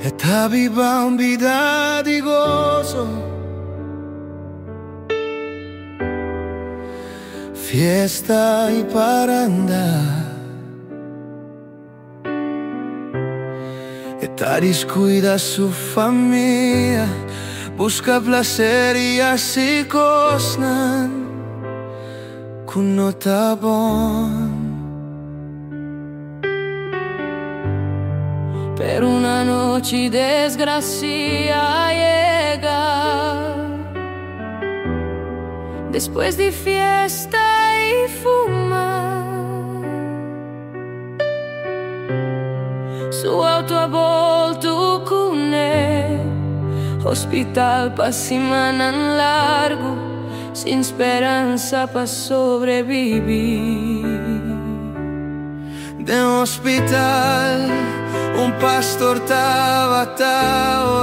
Esta viva vida di gozo, fiesta y paranda. Esta descuida su familia, busca placer y así cosnan con nota bon. Per una noche desgracia llega, después de fiesta y fuma, su auto a volto con hospital pa' semana largo, sin esperanza pa' sobrevivir. De hospital un pastor estaba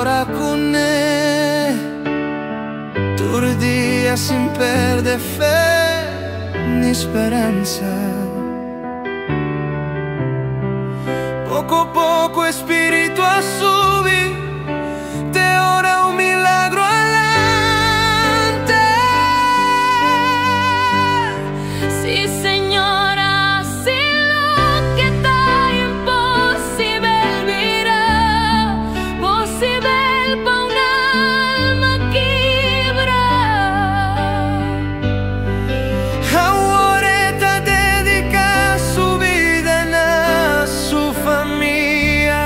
ora con él, turdía sin perder fe ni esperanza. Poco a poco espíritu a subir, te ora un milagro adelante. Sí, señora, sí, lo que está imposible virar, posible pa' un alma quebra. Ahora está dedica su vida a su familia,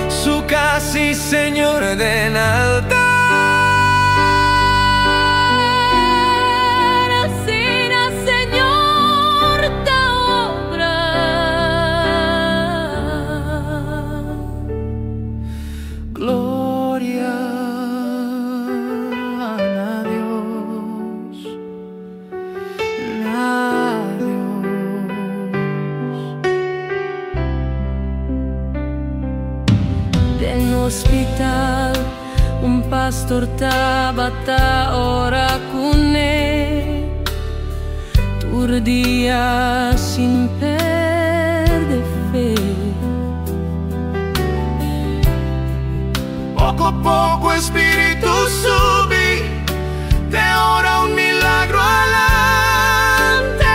su casa y Señor de altar. Gloria a Dios, a Dios. En hospital un pastor estaba ora con él, turdía sin perder fe. Poco a poco espíritu subí, te ora un milagro adelante.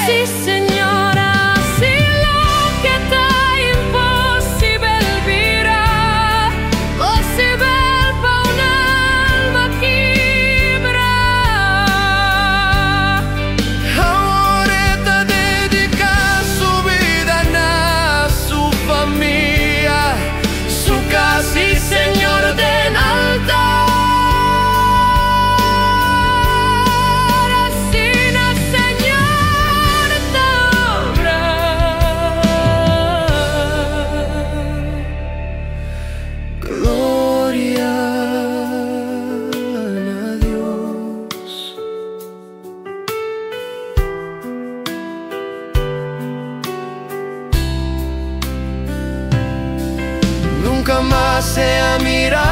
Sí, señora, sí, lo que está imposible virar, posible pa' un alma quebra. Ahora está dedica su vida a su familia, su casa y Señor de altar. Así na, Señor, te obra. Gloria a Dios. Nunca más se mira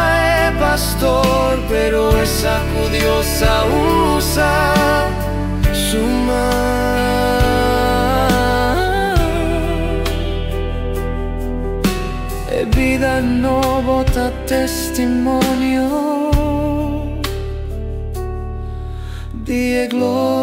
el pastor, pero esa judiosa usa su mano. Vida no bota testimonio, di gloria.